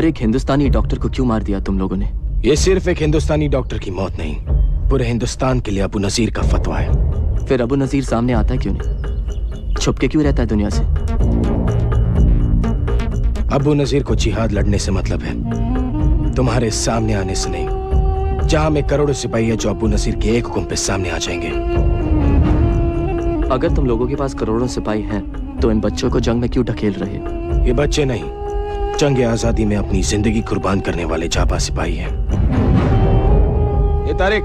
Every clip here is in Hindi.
पर एक हिंदुस्तानी डॉक्टर को क्यों मार दिया तुम लोगों ने? ये सिर्फ एक हिंदुस्तानी डॉक्टर की मौत नहीं, पूरे हिंदुस्तान के लिए अबू नजीर का फतवा है। फिर अबू नजीर सामने आता क्यों नहीं? छुप के क्यों रहता है दुनिया से? अबू नजीर को जिहाद लड़ने से मतलब है, तुम्हारे सामने आने से नहीं। जहां में करोड़ों सिपाही है जो अबू नजीर के एक हुक्म पे सामने आ जाएंगे। अगर तुम लोगों के पास करोड़ों सिपाही हैं, तो इन बच्चों को जंग में क्यों ढकेल रहे हो? ये बच्चे नहीं, जंग आजादी में अपनी जिंदगी कुर्बान करने वाले जाबा सिपाही हैं। ये तारिक।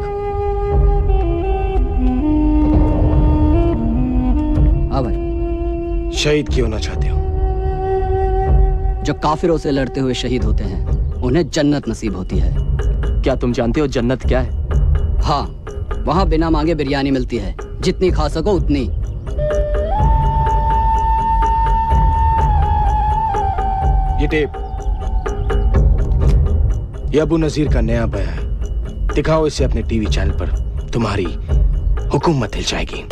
हाँ भाई। शहीद क्यों ना चाहते हो? जो काफिरों से लड़ते हुए शहीद होते हैं, उन्हें जन्नत नसीब होती है। क्या तुम जानते हो जन्नत क्या है? हाँ, वहाँ बिना मांगे बिरयानी मिलती है, जितनी खा सको उतनी। ये टेप, ये अबू नजीर का नया बयान है। दिखाओ इसे अपने टीवी चैनल पर, तुम्हारी हुकूमत हिल जाएगी।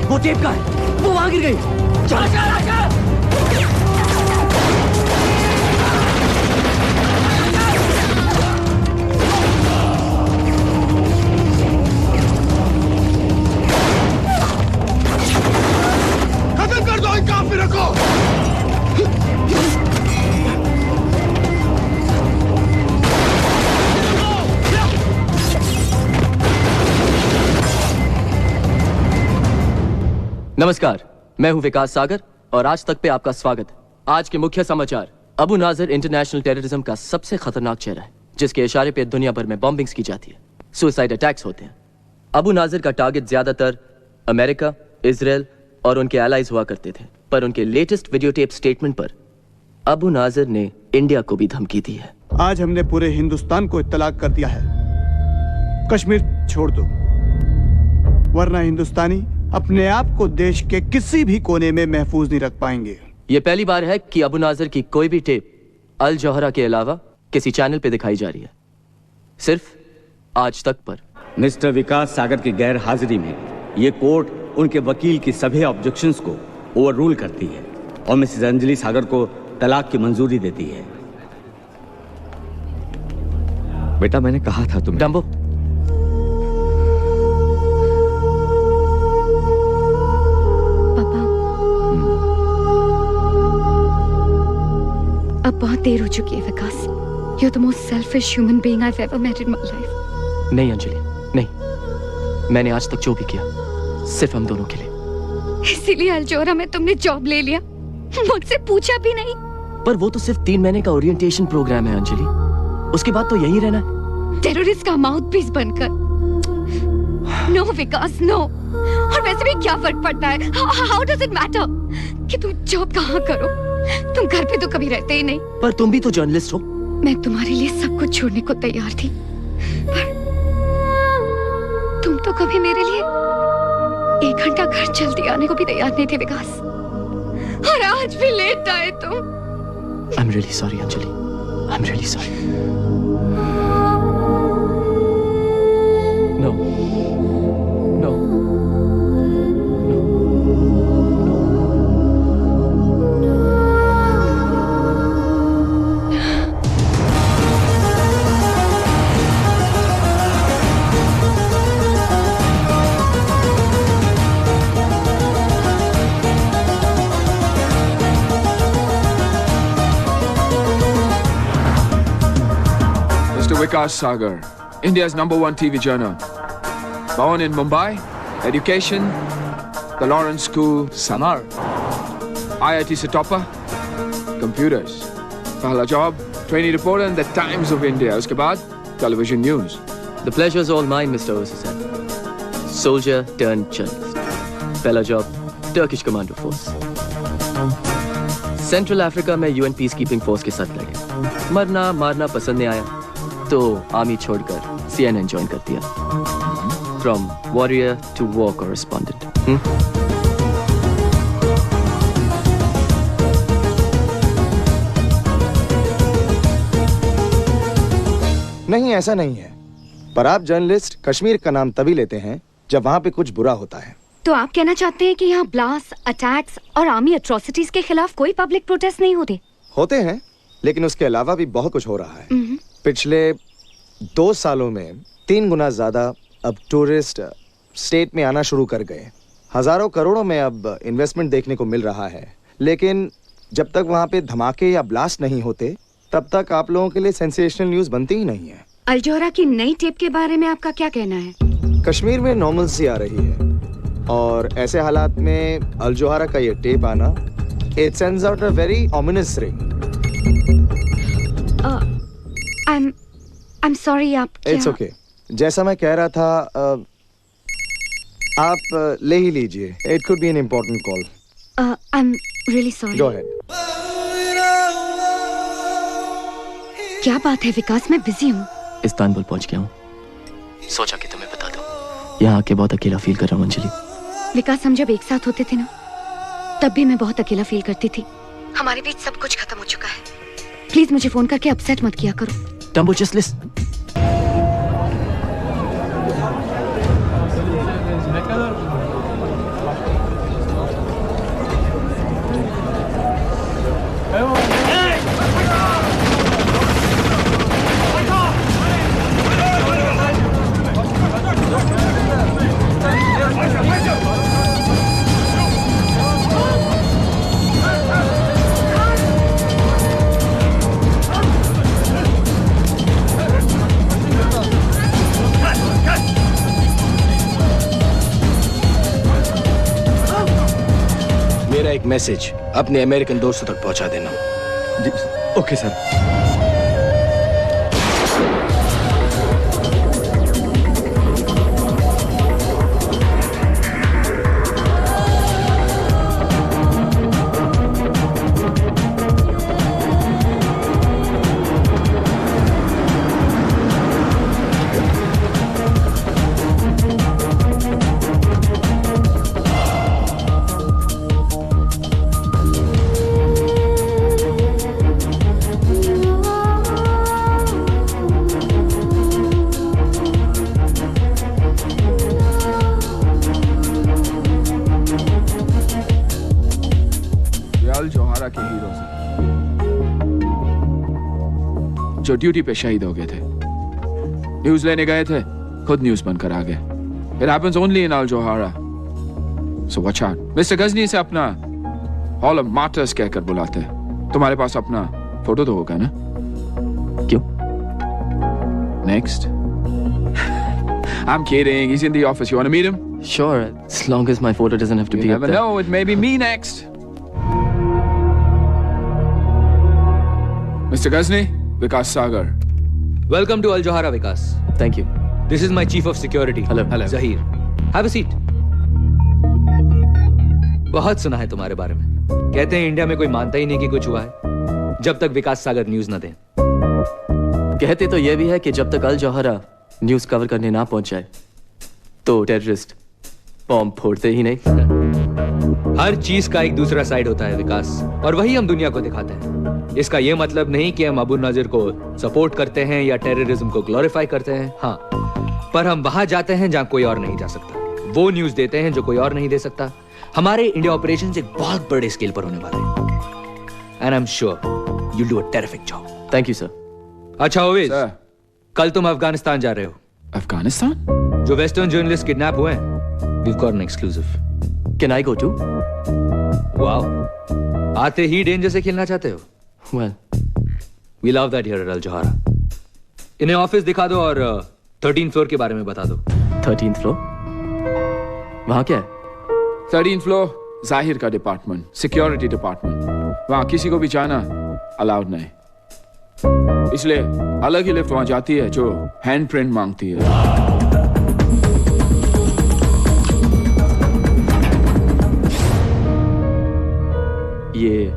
वो टेप का है, वो वहां गिर गई। खत्म कर दो इन काफिरों को। नमस्कार, मैं हूं विकास सागर और आज तक पे आपका स्वागत है। आज के मुख्य समाचार। अबू नाजिर इंटरनेशनल टेररिज्म का सबसे खतरनाक चेहरा है, जिसके इशारे पे दुनिया भर में बॉम्बिंग्स की जाती है, सुसाइड अटैक्स होते हैं। अबू नाजिर का टारगेट ज्यादातर अमेरिका, इजराइल और उनके एलाइज हुआ करते थे, पर उनके लेटेस्ट वीडियो टेप स्टेटमेंट पर अबू नाजिर ने इंडिया को भी धमकी दी है। आज हमने पूरे हिंदुस्तान को इत्तला कर दिया है, कश्मीर छोड़ दो, वरना हिंदुस्तानी अपने आप को देश के किसी भी कोने में महफूज नहीं रख पाएंगे। यह पहली बार है कि अबू नाजिर की कोई भी टेप अल जौहरा के अलावा किसी चैनल पे दिखाई जा रही है, सिर्फ आज तक पर। मिस्टर विकास सागर की गैर हाजिरी में ये कोर्ट उनके वकील की सभी ऑब्जेक्शंस को ओवररूल करती है और मिसेस अंजलि सागर को तलाक की मंजूरी देती है। बेटा, मैंने कहा था तुम्हें। डम्बो, अब बहुत देर हो चुकी है विकास। You're the most selfish human being I've ever met in my life. नहीं अंजलि, नहीं। मैंने आज तक जो भी किया सिर्फ हम दोनों के लिए। इसीलिए अल्जोरा में तुमने जॉब ले लिया, मुझसे पूछा भी नहीं। पर वो तो सिर्फ 3 महीने का ओरिएंटेशन प्रोग्राम है अंजलि, उसके बाद तो यही रहना है। टेररिस्ट का माउथ पीस बनकर। नो विकास, नो। और वैसे भी क्या फर्क पड़ता है? How does it matter कि तुम जॉब कहाँ करो? तुम घर पे तो कभी रहते ही नहीं। पर तुम भी तो जर्नलिस्ट हो। मैं तुम्हारे लिए सब कुछ छोड़ने को तैयार थी, पर तुम तो कभी मेरे लिए 1 घंटा घर जल्दी आने को भी तैयार नहीं थे विकास। और आज भी लेट आए तुम। I'm really sorry Anjali, I'm really sorry. No, no. Vikas Sagar, India's #1 TV journal. Born in Mumbai, education, the Lawrence School, Samar. IIT se topper, computers. Pehla job, trainee reporter in the Times of India. Uske baad, television news. The pleasure's all mine, Mr. Osasan. Soldier turned journalist. पहला job, Turkish Commando Force. Central Africa में UN पीसकीपिंग फोर्स के साथ लगे। मरना मारना पसंद नहीं आया, तो आर्मी छोड़कर CNN ज्वाइन कर दिया। From warrior to war correspondent. ऐसा नहीं है, पर आप जर्नलिस्ट कश्मीर का नाम तभी लेते हैं जब वहां पे कुछ बुरा होता है। तो आप कहना चाहते हैं कि यहाँ ब्लास्ट, अटैक्स और आर्मी एट्रोसिटीज के खिलाफ कोई पब्लिक प्रोटेस्ट नहीं होते? होते हैं, लेकिन उसके अलावा भी बहुत कुछ हो रहा है। पिछले 2 सालों में 3 गुना ज्यादा अब टूरिस्ट स्टेट में आना शुरू कर गए। हजारों करोड़ों में अब इन्वेस्टमेंट देखने को मिल रहा है, लेकिन जब तक वहां पे धमाके या ब्लास्ट नहीं होते तब तक आप लोगों के लिए सेंसेशनल न्यूज बनती ही नहीं है। अल जोहरा की नई टेप के बारे में आपका क्या कहना है? कश्मीर में नॉर्मलसी आ रही है और ऐसे हालात में अल जोहरा का ये टेप आना, it sends out a very ominous ring. I'm sorry, आप क्या? It's okay. जैसा मैं कह रहा था, आप ले ही लीजिए। It could be an important call. I'm really sorry. Go ahead. क्या बात है विकास, मैं बिजी हूँ। इस्तांबुल पहुंच गया हूँ, सोचा कि तुम्हें बता दूं। यहाँ आके बहुत अकेला फील कर रहा हूँ अंजलि। विकास, हम जब एक साथ होते थे ना, तब भी मैं बहुत अकेला फील करती थी। हमारे बीच सब कुछ खत्म हो चुका है। प्लीज मुझे फोन करके अपसेट मत किया करो। टम्बो, जस्ट लिसन। मेरा एक मैसेज अपने अमेरिकन दोस्तों तक पहुंचा देना। Okay sir. अल जोहरा के हीरो जो ड्यूटी पे शहीद हो गए थे, न्यूज लेने गए थे, खुद न्यूज बनकर आ गए। It happens only in Al Johara. So watch out. Mister Ghajini से अपना हॉल ऑफ मार्टर्स कहकर बुलाते हैं। तुम्हारे पास अपना फोटो तो होगा ना? क्यों? Next. I'm kidding. He's in the office. You want to meet him? Sure, as long as my photo doesn't have to You be up never there. know. It may be me next. Mr. Ghazni, Vikas Sagar. Welcome to Al Johara, Vikas. Thank you. This is my chief of security. Hello. Zahir. Have a seat. बहुत सुना है तुम्हारे बारे में। कहते हैं इंडिया में कोई मानता ही नहीं कि कुछ हुआ है जब तक विकास सागर न्यूज न दें। कहते तो यह भी है कि जब तक अल जोहरा न्यूज कवर करने ना पहुंच जाए तो टेररिस्ट बॉम्ब फोड़ते ही नहीं। हर चीज का एक दूसरा साइड होता है विकास, और वही हम दुनिया को दिखाते हैं। इसका यह मतलब नहीं कि हम अबू नाजिर को सपोर्ट करते हैं या टेररिज्म को ग्लोरीफाई करते हैं। हाँ, पर हम वहां जाते हैं जहां कोई और नहीं जा सकता। वो न्यूज देते हैं जो कोई और नहीं दे सकता। हमारे इंडिया ऑपरेशन एक बहुत बड़े स्केल पर होने वाले हैं। And I am sure you do a terrific job. Thank you sir. अच्छा ओवेज, Sir. कल तुम अफगानिस्तान जा रहे हो। Afghanistan? जो वेस्टर्न जर्नलिस्ट किडनैप हुए हैं, we've got an exclusive. Can I go too? Wow, आते ही डेंजर से खेलना चाहते हो? Well, We love that here at Al Johara. इन्हें ऑफिस दिखा दो और 13th फ्लोर के बारे में बता दो। 13th floor? वहां क्या है? 13th floor, जाहिर का डिपार्टमेंट, सिक्योरिटी डिपार्टमेंट। वहां किसी को भी जाना अलाउड नहीं, इसलिए अलग ही लिफ्ट वहां जाती है जो हैंड प्रिंट मांगती है। ये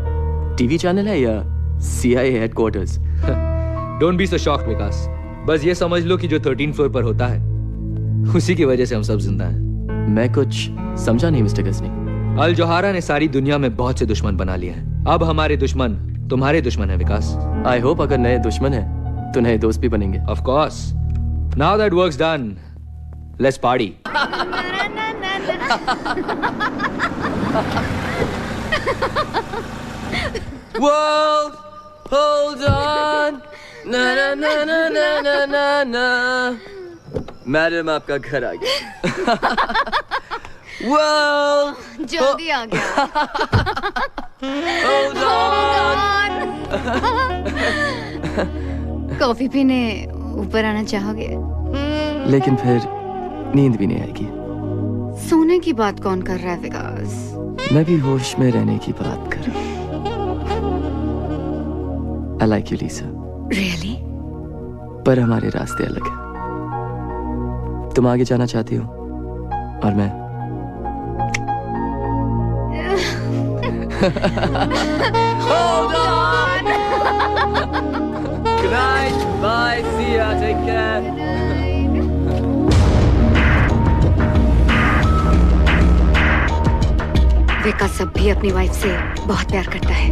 टीवी चैनल है या CIA headquarters? Don't be so shocked Vikas, बस ये समझ लो कि जो 13th फ्लोर पर होता है उसी की वजह से हम सब जिंदा हैं। मैं कुछ समझा नहीं मिस्टर गजनी। अल जोहारा ने सारी दुनिया में बहुत से दुश्मन बना लिए हैं। अब हमारे दुश्मन तुम्हारे दुश्मन है विकास। आई होप अगर नए दुश्मन है तो नए दोस्त भी बनेंगे। Of course. Now that work's done, let's party. World, hold on. Na na na na na na na na. Madam आपका घर आ गया। World, जल्दी आ गया। hold on. कॉफी पीने ऊपर आना चाहोगे? लेकिन फिर नींद भी नहीं आएगी। सोने की बात कौन कर रहा है विकास? मैं भी होश में रहने की बात कर रहा हूँ। I like you, Lisa. Really? पर हमारे रास्ते अलग हैं। तुम आगे जाना चाहती हो और मैं Hold on. Good night. Bye. See ya. Take care. विकास अब भी अपनी वाइफ से बहुत प्यार करता है।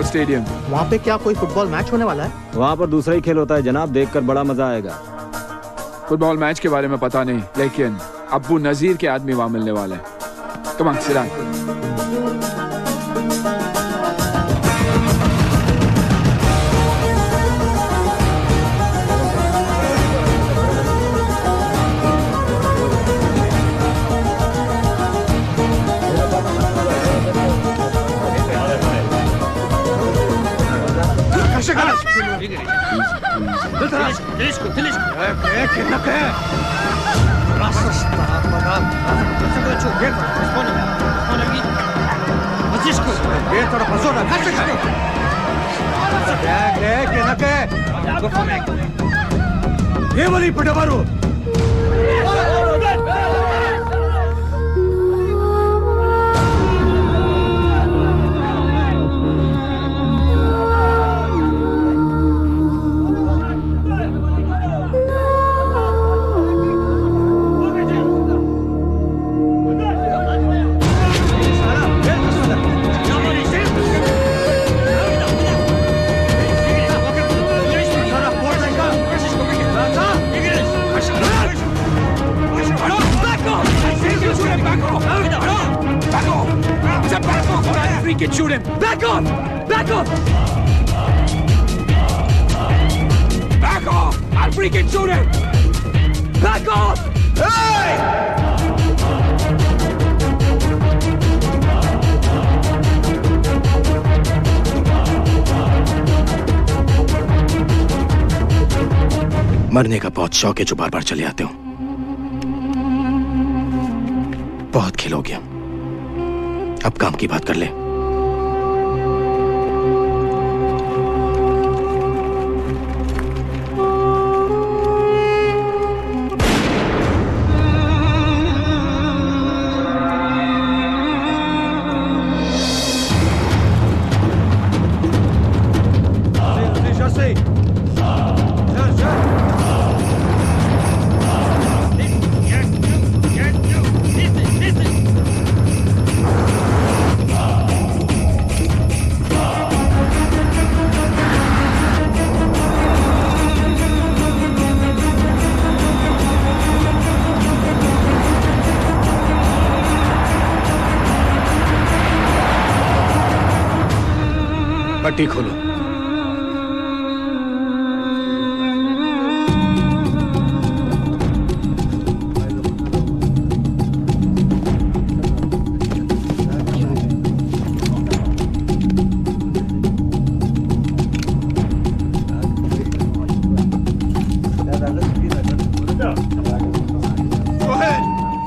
स्टेडियम। वहाँ पे क्या कोई फुटबॉल मैच होने वाला है? वहाँ पर दूसरा ही खेल होता है जनाब, देखकर बड़ा मजा आएगा। फुटबॉल मैच के बारे में पता नहीं, लेकिन अब्बू नजीर के आदमी वहाँ मिलने वाले हैं। Come on, sit down. Shoot him! Back off! Back off! Back off! I'll freaking shoot him! Back off! Hey! मरने का बहुत शौक है जो बार बार चले आते हो। बहुत खेल हो गया, अब काम की बात कर ले। पट्टी खोलो।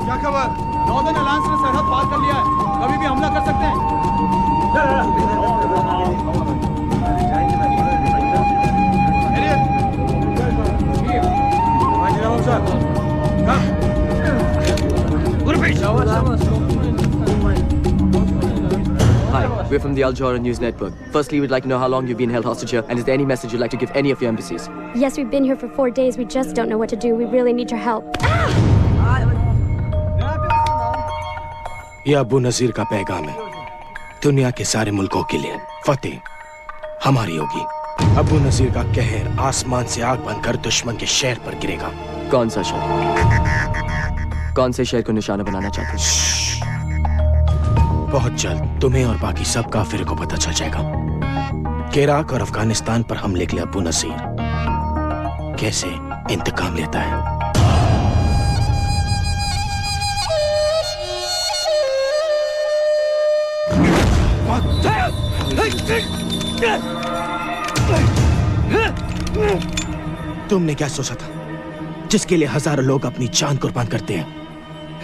क्या खबर? नॉर्दर्न अलायंस ने सरहद पार कर लिया है, कभी भी हमला कर सकते हैं। We're from the Al Jawhara News Network. Firstly, we'd like to know how long you've been held hostage here, and is there any message you'd like to give any of your embassies? Yes, we've been here for 4 days. We just don't know what to do. We really need your help. ये अबू नजीर का पैगाम है दुनिया के सारे मुल्कों के लिए। फतेह हमारी होगी। अबू नजीर का कहर आसमान से आग बनकर दुश्मन के शहर पर गिरेगा। कौन सा शहर? कौन से शहर को निशाना बनाना चाहते हैं? बहुत जल्द तुम्हें और बाकी सब काफिर को पता चल जाएगा कि इराक और अफगानिस्तान पर हमले के लिए अबू नजीर कैसे इंतकाम लेता है। तुमने क्या सोचा था? जिसके लिए हजारों लोग अपनी जान कुर्बान करते हैं,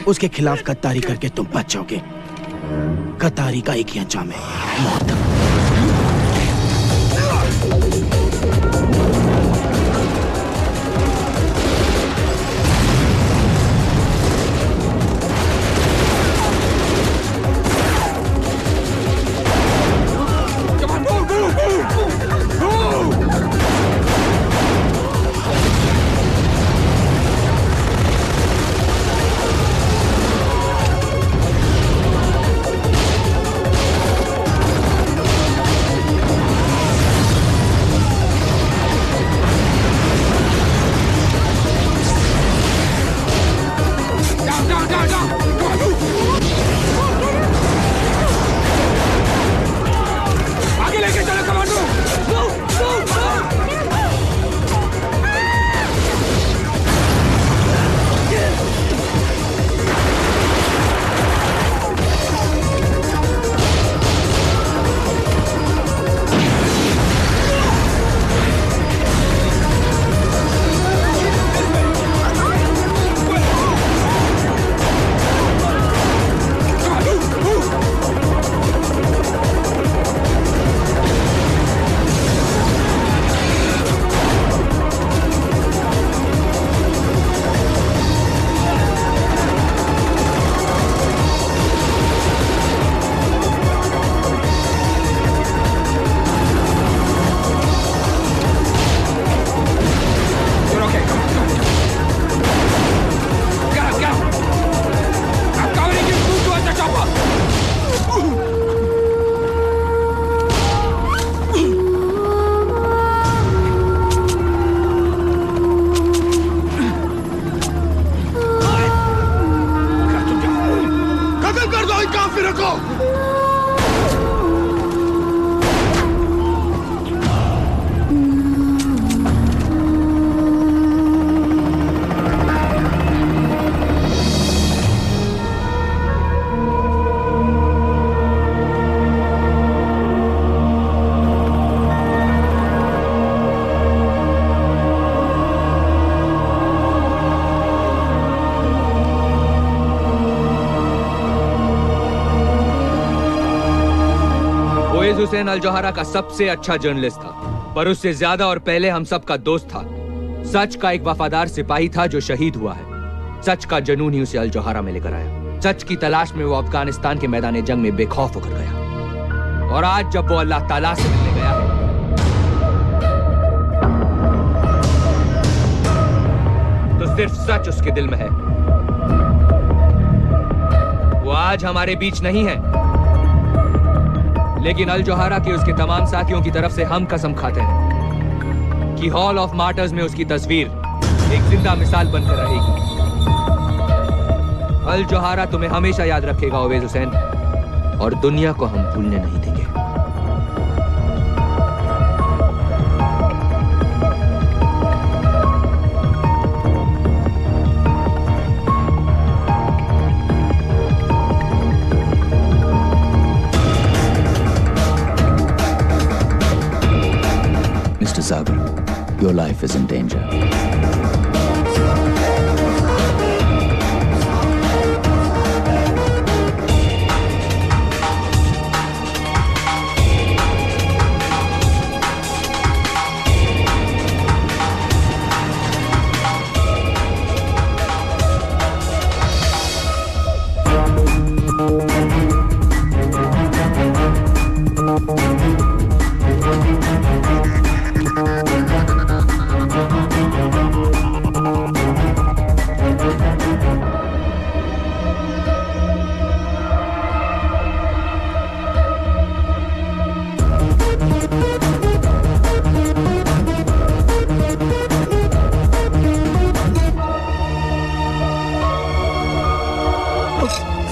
उसके खिलाफ गद्दारी करके तुम बच जाओगे। गद्दारी का एक ही अंजाम है, मौत। हुसैन अल जौहरा का सबसे अच्छा जर्नलिस्ट था, पर उससे ज्यादा और पहले हम सब का दोस्त था। सच का एक वफादार सिपाही था जो शहीद हुआ है। सच का जुनून ही उसे अल जौहरा में लेकर आया। सच की तलाश में वो अफगानिस्तान के मैदान जंग में बेखौफ होकर गया, और आज जब वो अल्लाह ताला से मिलने गया है, तो सिर्फ सच उसके दिल में है। वो आज हमारे बीच नहीं है, लेकिन अल जौहरा के उसके तमाम साथियों की तरफ से हम कसम खाते हैं कि हॉल ऑफ मार्टर्स में उसकी तस्वीर एक जिंदा मिसाल बनकर रहेगी। अल जौहरा तुम्हें हमेशा याद रखेगा ओवैस हुसैन, और दुनिया को हम भूलने नहीं देंगे। Sagar, your life is in danger.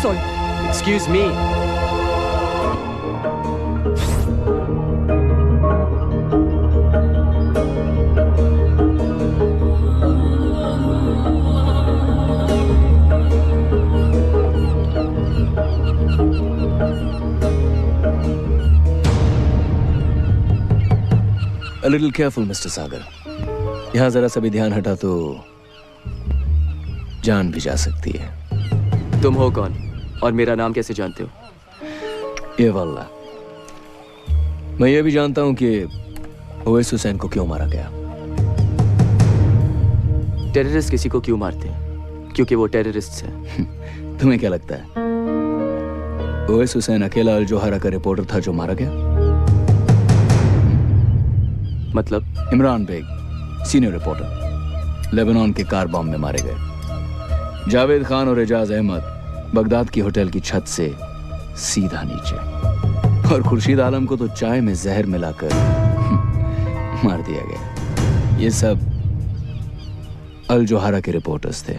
Soul. Excuse me. A little careful, Mr. Sagar. यहाँ जरा सा भी ध्यान हटा तो जान भी जा सकती है। तुम हो कौन और मेरा नाम कैसे जानते हो? ये वल्ला, मैं ये भी जानता हूं कि ओवैस हुसैन को क्यों मारा गया। टेररिस्ट किसी को क्यों मारते हैं? क्योंकि वो टेररिस्ट है। तुम्हें क्या लगता है ओवैस हुसैन अकेला अल जोहरा का रिपोर्टर था जो मारा गया? मतलब? Imran Baig, senior reporter, Lebanon के कार बॉम्ब में मारे गए। जावेद खान और एजाज अहमद बगदाद की होटल की छत से सीधा नीचे, और खुर्शीद आलम को तो चाय में जहर मिलाकर मार दिया गया। ये सब अल जोहरा के रिपोर्टर्स थे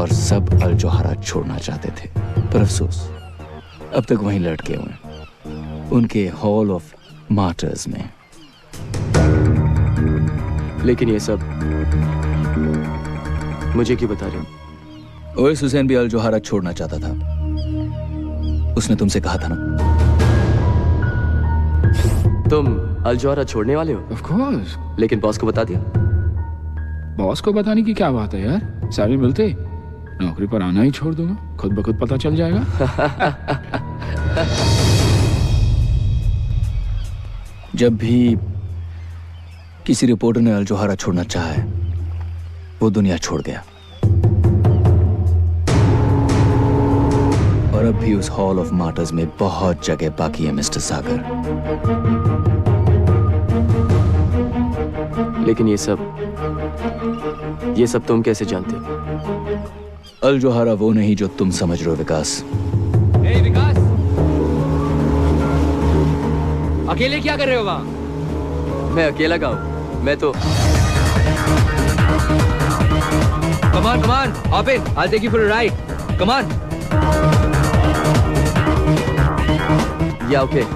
और सब अल जोहरा छोड़ना चाहते थे, पर अफसोस अब तक वहीं लटके हुए हैं उनके हॉल ऑफ मार्टर्स में। लेकिन ये सब मुझे क्यों बता रहे हो? ओवैस हुसैन भी अल जोहरा छोड़ना चाहता था। उसने तुमसे कहा था ना। तुम अल जोहरा छोड़ने वाले हो? Of course. लेकिन बॉस को बता दिया? बॉस को बताने की क्या बात है यार, सैलरी मिलते नौकरी पर आना ही छोड़ दूंगा, खुद ब खुद पता चल जाएगा। जब भी किसी रिपोर्टर ने अल जोहरा छोड़ना चाहा है, वो दुनिया छोड़ गया, और अब भी उस हॉल ऑफ मार्टर्स में बहुत जगह बाकी है मिस्टर सागर। लेकिन ये सब तुम कैसे जानते हो? अल जोहरा वो नहीं जो तुम समझ रहे हो विकास। ए विकास, अकेले क्या कर रहे हो वहां? मैं अकेला का हूं, मैं तो Come on, hop in. I'll take you for a ride. Come on. Yeah, okay.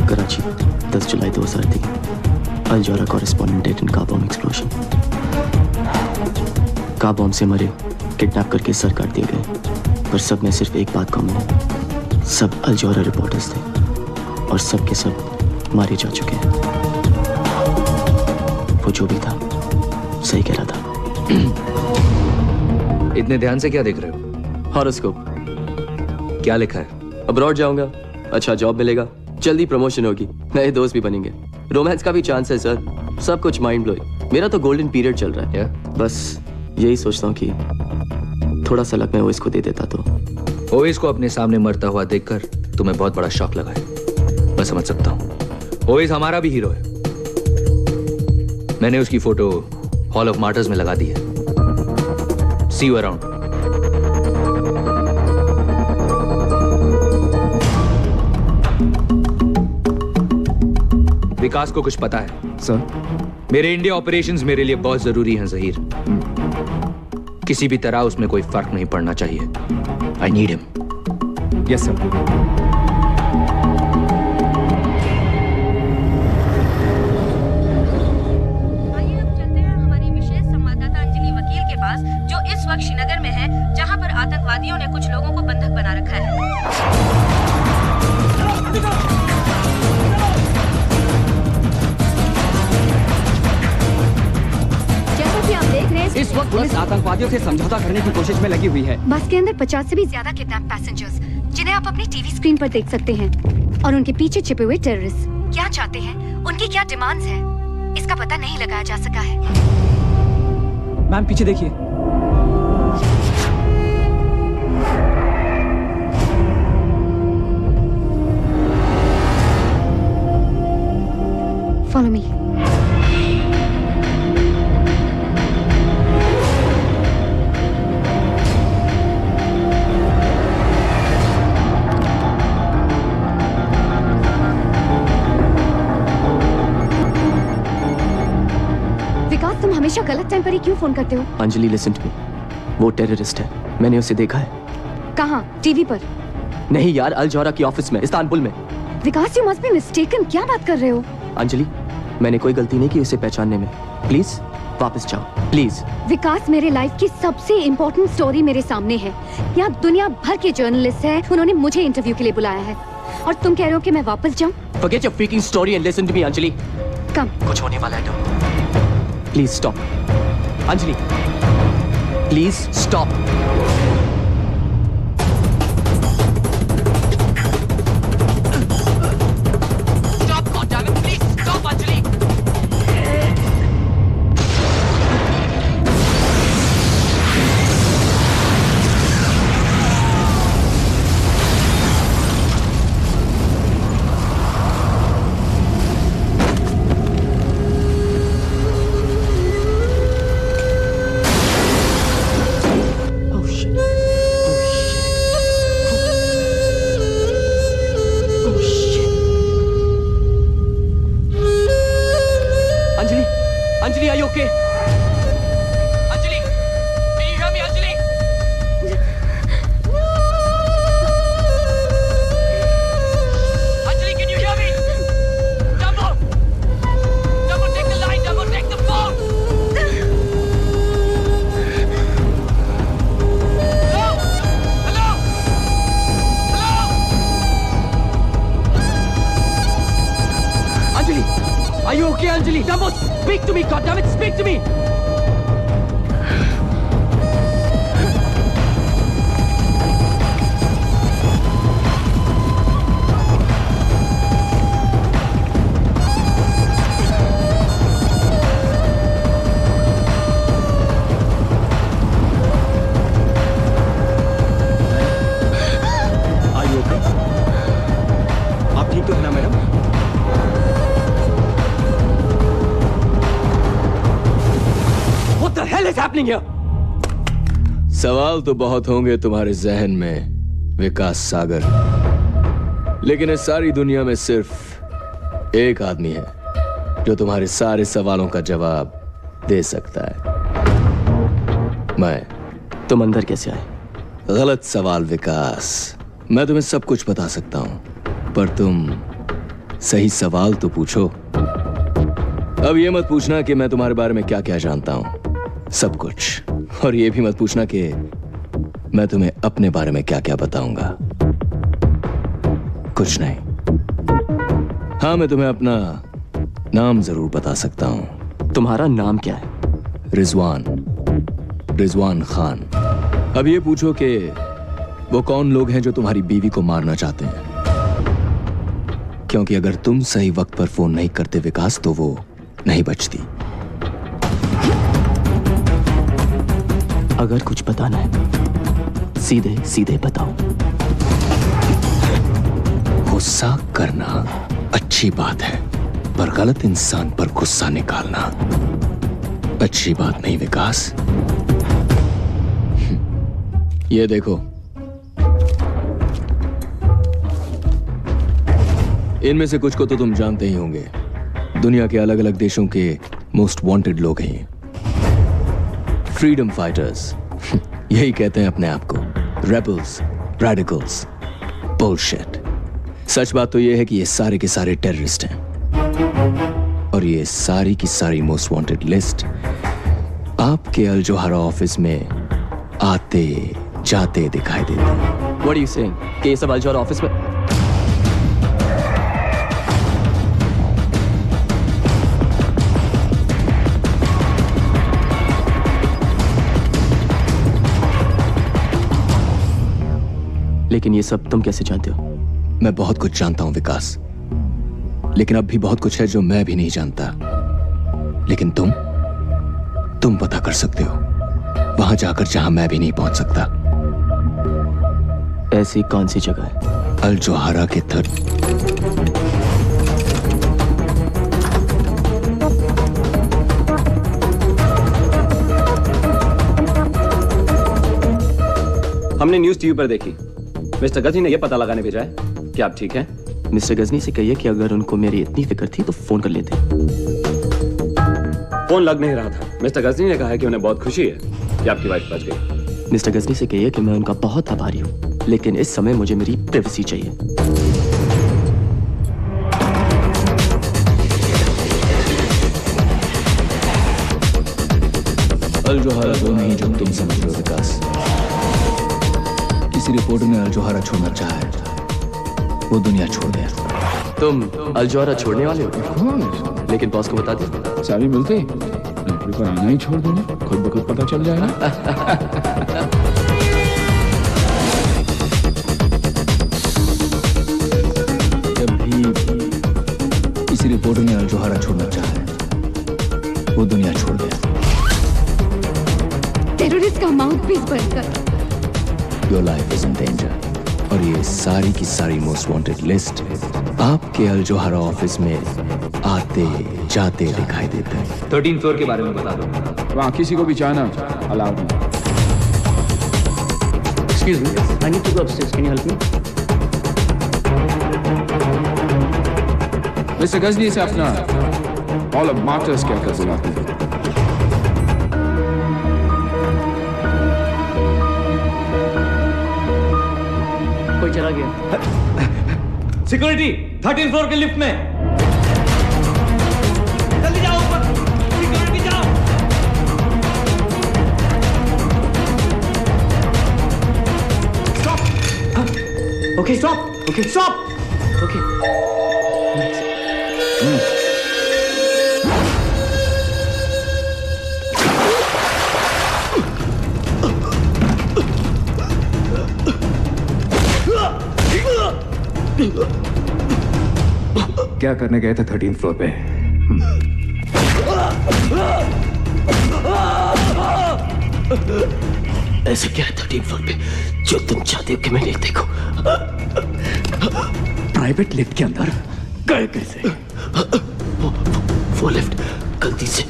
Karachi 10 July 2003 Al Johara correspondent dead in car bomb explosion. Car bomb से मरे, किडनैप करके सर काट दिए गए, पर सब में सिर्फ एक बात कॉमन है, सब अल जोहरा रिपोर्टर्स थे और सब के सब मारे जा चुके हैं। वो जो भी था सही कह रहा था। इतने ध्यान से क्या देख रहे हो? हॉरोस्कोप। क्या लिखा है? अब्रॉड जाऊंगा, अच्छा जॉब मिलेगा, जल्दी प्रमोशन होगी, नए दोस्त भी बनेंगे, रोमांस का भी चांस है सर, सब कुछ माइंड ब्लोइंग। मेरा तो गोल्डन पीरियड चल रहा है। बस यही सोचता हूँ कि थोड़ा सा लक मैं ओवैस को दे देता तो। ओवैस को अपने सामने मरता हुआ देखकर तुम्हें बहुत बड़ा शॉक लगा है, मैं समझ सकता हूँ। ओवैस हमारा भी हीरो है। मैंने उसकी फोटो हॉल ऑफ मार्टर्स में लगा दी है। सी यू अराउंड। विकास को कुछ पता है सर? मेरे इंडिया ऑपरेशंस मेरे लिए बहुत जरूरी हैं जहीर। किसी भी तरह उसमें कोई फर्क नहीं पड़ना चाहिए। I need him. Yes sir. आइए अब चलते हैं हमारी विशेष संवाददाता अंजलि वकील के पास, जो इस वक्त श्रीनगर में है, जहां पर आतंकवादियों ने कुछ लोगों को बंधक बना रखा है। जैसा कि आप देख रहे हैं इस वक्त पुलिस आतंकवादियों से समझौता करने की कोशिश में लगी हुई है। बस के अंदर 50 से भी ज्यादा किडनैप पैसेंजर्स, जिन्हें आप अपनी टीवी स्क्रीन पर देख सकते हैं, और उनके पीछे छिपे हुए टेररिस्ट क्या चाहते हैं, उनकी क्या डिमांड्स हैं, इसका पता नहीं लगाया जा सका है। मैम पीछे देखिए। Follow me. विकास, तुम हमेशा गलत टाइम पर ही क्यों फोन करते हो? अंजलि लिसन टू मी, वो टेररिस्ट है, मैंने उसे देखा है। कहाँ? टीवी पर? नहीं यार, अल जौहरा की ऑफिस में, इस्तांबुल में। विकास, यू मस्ट बी मिस्टेकन, क्या बात कर रहे हो? अंजलि, मैंने कोई गलती नहीं की उसे पहचानने में। प्लीज वापस जाओ, प्लीज। विकास, मेरे लाइफ की सबसे इम्पोर्टेंट स्टोरी मेरे सामने है। यहाँ दुनिया भर के जर्नलिस्ट हैं, उन्होंने मुझे इंटरव्यू के लिए बुलाया है, और तुम कह रहे हो कि मैं वापस जाऊँ? Forget your freaking story and listen to me, Anjali. कम। कुछ होने वाला है तो। Please stop, Anjali. Please stop. Are you okay, Anjali? Dumbo, speak to me, goddammit, speak to me! Are you okay? आप ठीक तो है ना madam? What the hell is happening here? सवाल तो बहुत होंगे तुम्हारे जहन में विकास सागर, लेकिन इस सारी दुनिया में सिर्फ एक आदमी है जो तुम्हारे सारे सवालों का जवाब दे सकता है। मैं। तुम अंदर कैसे आए? गलत सवाल विकास। मैं तुम्हें सब कुछ बता सकता हूं, पर तुम सही सवाल तो पूछो। अब ये मत पूछना कि मैं तुम्हारे बारे में क्या क्या जानता हूं, सब कुछ। और ये भी मत पूछना कि मैं तुम्हें अपने बारे में क्या क्या बताऊंगा, कुछ नहीं। हाँ, मैं तुम्हें अपना नाम जरूर बता सकता हूं। तुम्हारा नाम क्या है? रिजवान खान। अब ये पूछो कि वो कौन लोग हैं जो तुम्हारी बीवी को मारना चाहते हैं, क्योंकि अगर तुम सही वक्त पर फोन नहीं करते विकास, तो वो नहीं बचती। अगर कुछ बताना है सीधे सीधे बताओ। गुस्सा करना अच्छी बात है, पर गलत इंसान पर गुस्सा निकालना अच्छी बात नहीं विकास। ये देखो, इनमें से कुछ को तो तुम जानते ही होंगे। दुनिया के अलग अलग देशों के मोस्ट वांटेड लोग हैं, फ्रीडम फाइटर्स। यही कहते हैं अपने आप को, रेबल्स, रेडिकल्स, बुलशिट। सच बात तो यह है कि ये सारे के सारे टेररिस्ट हैं, और ये सारी की सारी मोस्ट वांटेड लिस्ट आपके अल जौहरा ऑफिस में आते जाते दिखाई देती है। What are you saying? कि ये सब अल जौहरा ऑफिस में? लेकिन ये सब तुम कैसे जानते हो? मैं बहुत कुछ जानता हूं विकास, लेकिन अब भी बहुत कुछ है जो मैं भी नहीं जानता। लेकिन तुम पता कर सकते हो, वहां जाकर जहां मैं भी नहीं पहुंच सकता। ऐसी कौन सी जगह है? अल जोहारा के तट। हमने न्यूज़ टीवी पर देखी। मिस्टर गजनी ने यह पता लगाने भेजा है कि आप ठीक हैं। मिस्टर गजनी से कहिए कि अगर उनको मेरी इतनी फिक्र थी तो फोन कर लेते। फोन लग नहीं रहा था। मिस्टर गजनी ने कहा है कि उन्हें बहुत खुशी है कि आपकी वाइफ बच गई। मिस्टर गजनी से कहिए कि मैं उनका बहुत आभारी हूँ, लेकिन इस समय मुझे मेरी प्राइवेसी चाहिए। अल जोहारा वो नहीं जो तुम समझ रहे हो विकास। किसी रिपोर्टर ने अल जोहारा छोड़ना चाहा है, वो दुनिया छोड़ गया। तुम अल जोहारा छोड़ने वाले हो? लेकिन बॉस को बता दे। सारी मिलते नौकरी पर आना ही छोड़ दूंगा, खुद ब खुद पता चल जाएगा। जब भी किसी रिपोर्टर ने अल जोहारा छोड़ना चाहा है, वो दुनिया छोड़ गया। टेररिस्ट का माउथपीस बनकर Your life is in danger। और ये सारी की सारी मोस्ट वांटेड लिस्ट आपके अल जोहारा ऑफिस में आते जाते दिखाई देते हैं। 13th फ्लोर के बारे में बता दो। वहाँ किसी को भी जाना अलाउड नहीं। Excuse me, I need to go upstairs. Can you help me? Mister Ghajini से अपना हॉल ऑफ मार्टर्स क्या कर बुलाते हैं? कोई चला गया। सिक्योरिटी 13th फ्लोर के लिफ्ट में। जल्दी जाओ ऊपर, सिक्योरिटी जाओ। Stop. Okay stop. Okay stop. Okay. क्या करने गए थे 13th फ्लोर पे? ऐसे क्या है 13th फ्लोर पे जो तुम चाहते हो कि मैं नहीं देखूं? प्राइवेट लिफ्ट के अंदर गए कैसे? वो लिफ्ट गलती से।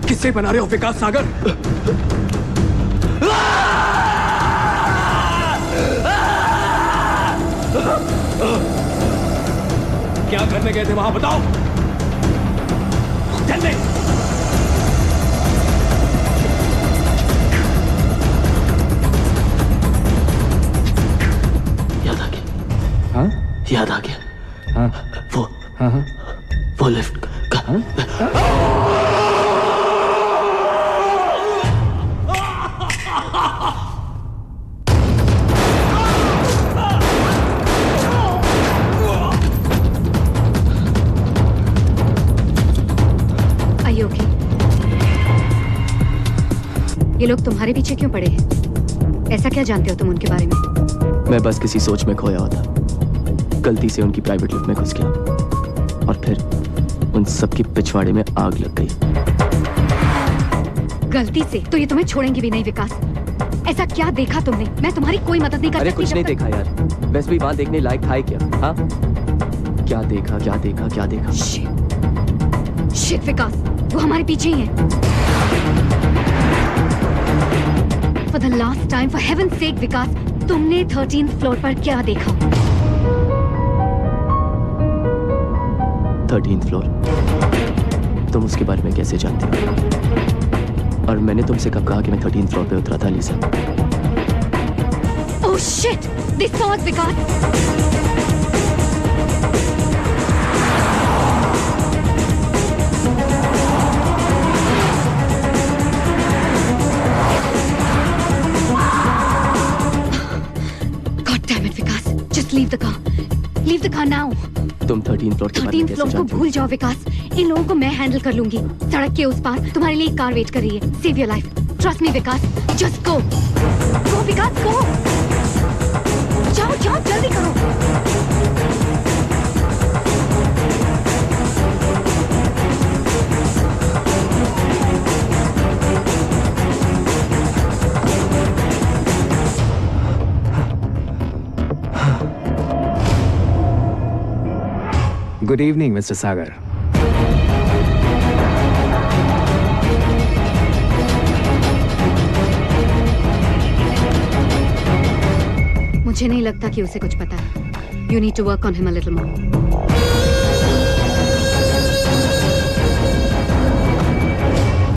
किससे बना रहे हो विकास सागर? क्या करने गए थे वहां बताओ जल्दी। याद आ गया। हाँ? याद आ गया। हाँ? वो लिफ्ट का। ये लोग तुम्हारे पीछे क्यों पड़े हैं? ऐसा क्या जानते हो तुम उनके बारे में? मैं बस किसी सोच में खोया होता, गलती से उनकी प्राइवेट लिफ्ट में घुस गया और फिर उन सबकी पिछवाड़े में आग लग गई। गलती से? तो ये तुम्हें छोड़ेंगे भी नहीं विकास। ऐसा क्या देखा तुमने? मैं तुम्हारी कोई मदद नहीं कर सकती। अरे कुछ नहीं देखा यार, वैसे भी वहां देखने लायक था ही क्या? हाँ? क्या देखा क्या देखा क्या देखा? शिट विकास, वो हमारे पीछे ही है। For the last time, for heaven's sake, विकास, तुमने 13th फ्लोर पर क्या देखा? 13th floor? तुम उसके बारे में कैसे जानते हो? और मैंने तुमसे कब कहा कि मैं 13th फ्लोर पे उतरा था, लीसा? Oh shit! They saw us, Vikas! Leave the car. Leave the car now. तुम 13th फ्लोर के बारे में कैसे जानती हो? 13th फ्लोर को भूल जाओ विकास। इन लोगों को मैं हैंडल कर लूंगी। सड़क के उस पार तुम्हारे लिए एक कार वेट कर रही है। Save your life. Trust me Vikas. Just go. Go Vikas, go. जाओ जाओ जल्दी करो। Good evening, Mr. Sagar. मुझे नहीं लगता कि उसे कुछ पता है। You need to work on him a little more.